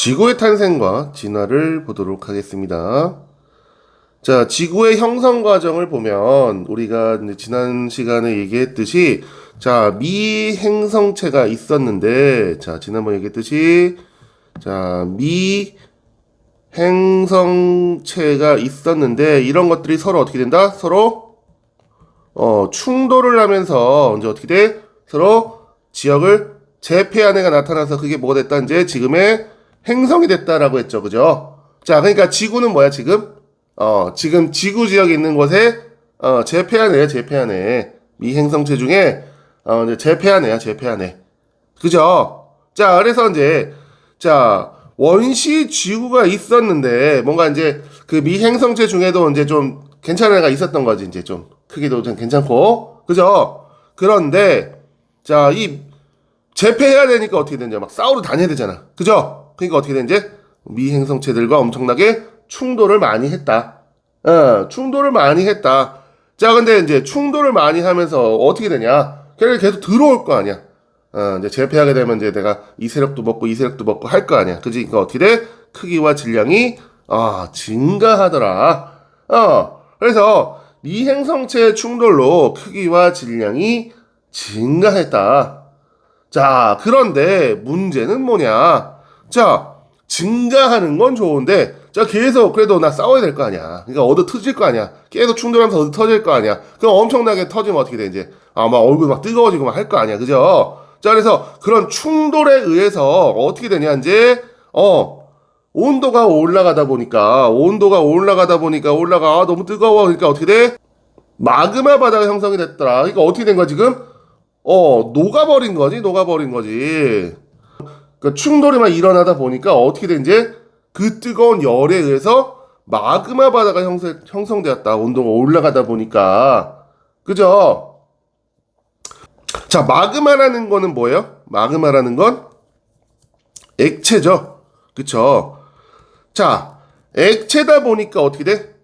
지구의 탄생과 진화를 보도록 하겠습니다. 자, 지구의 형성 과정을 보면 우리가 이제 지난 시간에 얘기했듯이 자, 미행성체가 있었는데 자, 지난번 얘기했듯이 자, 미행성체가 있었는데 이런 것들이 서로 어떻게 된다? 서로 충돌을 하면서 이제 어떻게 돼? 서로 지역을 제패한 애가 나타나서 그게 뭐가 됐다? 이제 지금의 행성이 됐다라고 했죠. 그죠? 자, 그러니까 지구는 뭐야, 지금? 지금 지구 지역에 있는 곳에, 제패한 애야, 제패한 애. 미행성체 중에, 이제 제패한 애야, 제패한 애. 그죠? 자, 그래서 이제, 자, 원시 지구가 있었는데, 뭔가 이제, 그 미행성체 중에도 이제 좀 괜찮은 애가 있었던 거지, 이제 좀. 크기도 좀 괜찮고. 그죠? 그런데, 자, 제패해야 되니까 어떻게 되냐. 막 싸우러 다녀야 되잖아. 그죠? 그러니까 어떻게 되는지 미행성체들과 엄청나게 충돌을 많이 했다. 충돌을 많이 했다. 자, 근데 이제 충돌을 많이 하면서 어떻게 되냐? 걔네들 계속 들어올 거 아니야. 이제 제패하게 되면 이제 내가 이 세력도 먹고 이 세력도 먹고 할 거 아니야. 그지? 그러니까 어떻게 돼? 크기와 질량이 증가하더라. 그래서 미행성체의 충돌로 크기와 질량이 증가했다. 자, 그런데 문제는 뭐냐? 자, 증가하는 건 좋은데, 자, 계속 그래도 나 싸워야 될 거 아니야. 그러니까 얻어 터질 거 아니야. 계속 충돌하면서 얻어 터질 거 아니야. 그럼 엄청나게 터지면 어떻게 돼, 이제? 막 얼굴 막 뜨거워지고 막 할 거 아니야. 그죠? 자, 그래서 그런 충돌에 의해서 어떻게 되냐, 이제, 온도가 올라가다 보니까, 너무 뜨거워. 그러니까 어떻게 돼? 마그마 바다가 형성이 됐더라. 그러니까 어떻게 된 거야, 지금? 녹아버린 거지. 그러니까 충돌이 막 일어나다 보니까 어떻게 된지 그 뜨거운 열에 의해서 마그마 바다가 형성되었다. 온도가 올라가다 보니까. 그죠? 자, 마그마라는 거는 뭐예요? 마그마라는 건 액체죠. 그쵸? 자, 액체다 보니까 어떻게 돼?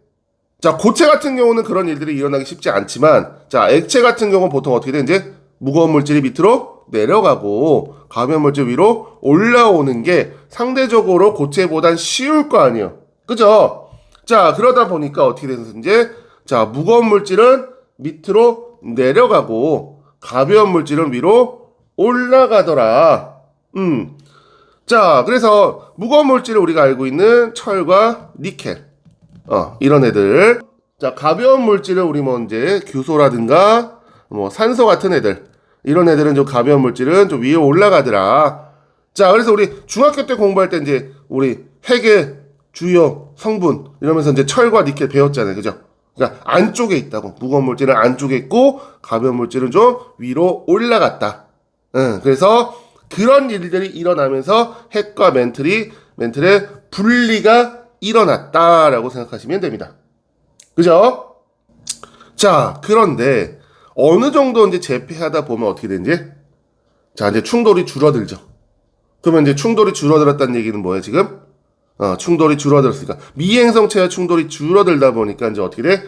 자, 고체 같은 경우는 그런 일들이 일어나기 쉽지 않지만, 자, 액체 같은 경우는 보통 어떻게 되는지 무거운 물질이 밑으로 내려가고 가벼운 물질 위로 올라오는 게 상대적으로 고체보단 쉬울 거 아니에요. 그죠? 자, 그러다 보니까 어떻게 되는지, 자, 무거운 물질은 밑으로 내려가고 가벼운 물질은 위로 올라가더라. 자, 그래서 무거운 물질을 우리가 알고 있는 철과 니켈, 이런 애들. 자, 가벼운 물질을 우리 뭐 이제 규소라든가 뭐 산소 같은 애들, 이런 애들은 좀 가벼운 물질은 좀 위에 올라가더라. 자, 그래서 우리 중학교 때 공부할 때 이제 우리 핵의 주요 성분 이러면서 이제 철과 니켈 배웠잖아요. 그죠? 그러니까 안쪽에 있다고. 무거운 물질은 안쪽에 있고 가벼운 물질은 좀 위로 올라갔다. 그래서 그런 일들이 일어나면서 핵과 멘틀의 분리가 일어났다라고 생각하시면 됩니다. 그죠? 자, 그런데 어느 정도 이제 제패하다 보면 어떻게 되는지? 자, 이제 충돌이 줄어들죠. 그러면 이제 충돌이 줄어들었다는 얘기는 뭐예요, 지금? 충돌이 줄어들었으니까. 미행성체와 충돌이 줄어들다 보니까 이제 어떻게 돼?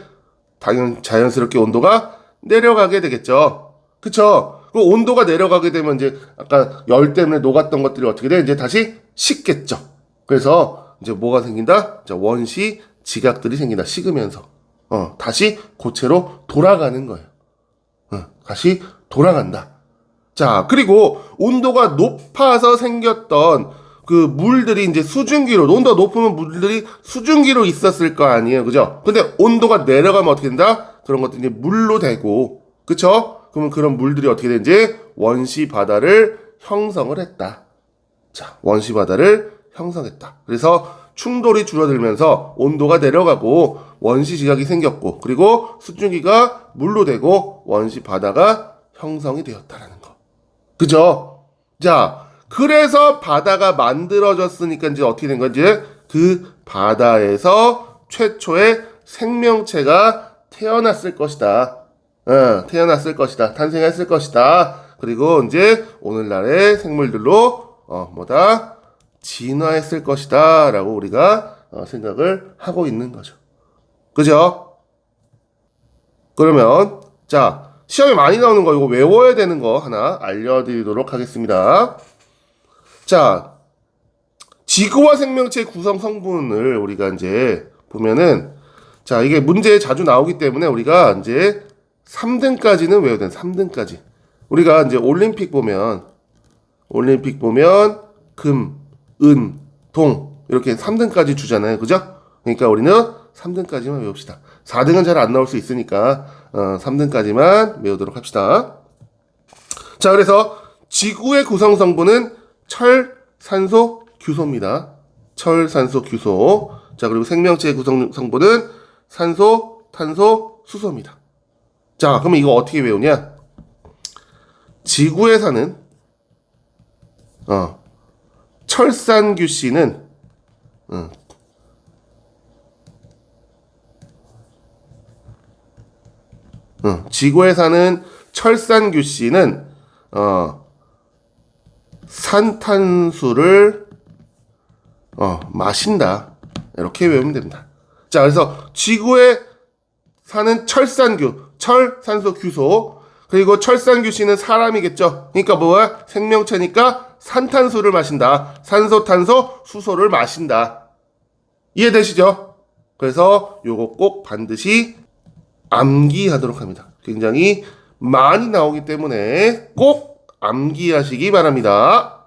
자연스럽게 온도가 내려가게 되겠죠. 그쵸? 그 온도가 내려가게 되면 이제 아까 열 때문에 녹았던 것들이 어떻게 돼? 이제 다시 식겠죠. 그래서 이제 뭐가 생긴다? 자, 원시 지각들이 생긴다. 식으면서. 다시 고체로 돌아가는 거예요. 다시 돌아간다. 자, 그리고 온도가 높아서 생겼던 그 물들이 이제 수증기로, 온도가 높으면 물들이 수증기로 있었을 거 아니에요. 그죠? 근데 온도가 내려가면 어떻게 된다? 그런 것들이 이제 물로 되고, 그쵸? 그러면 그런 물들이 어떻게 되는지 원시 바다를 형성을 했다. 자, 원시 바다를 형성했다. 그래서 충돌이 줄어들면서 온도가 내려가고 원시 지각이 생겼고, 그리고 수증기가 물로 되고 원시 바다가 형성이 되었다라는 거. 그죠? 자, 그래서 바다가 만들어졌으니까 이제 어떻게 된 건지 그 바다에서 최초의 생명체가 태어났을 것이다. 탄생했을 것이다. 그리고 이제 오늘날의 생물들로 진화했을 것이다 라고 우리가 생각을 하고 있는 거죠. 그죠? 그러면 자, 시험에 많이 나오는 거 이거 외워야 되는 거 하나 알려드리도록 하겠습니다. 자, 지구와 생명체의 구성 성분을 우리가 이제 보면은, 자, 이게 문제에 자주 나오기 때문에 우리가 이제 3등까지는 외워야 돼. 3등까지. 우리가 이제 올림픽 보면 금, 은, 동 이렇게 3등까지 주잖아요. 그죠? 그러니까 우리는 3등까지만 외웁시다. 4등은 잘 안 나올 수 있으니까 3등까지만 외우도록 합시다. 자, 그래서 지구의 구성 성분은 철, 산소, 규소입니다. 철, 산소, 규소. 자, 그리고 생명체의 구성 성분은 산소, 탄소, 수소입니다. 자, 그러면 이거 어떻게 외우냐? 지구에 사는 철산규씨는 지구에 사는 철산규씨는 산탄수를 마신다. 이렇게 외우면 됩니다. 자, 그래서 지구에 사는 철산규, 철, 산소, 규소. 그리고 철산규씨는 사람이겠죠. 그러니까 뭐야? 생명체니까 산탄수를 마신다. 산소, 탄소, 수소를 마신다. 이해되시죠? 그래서 요거 꼭 반드시 암기하도록 합니다. 굉장히 많이 나오기 때문에 꼭 암기하시기 바랍니다.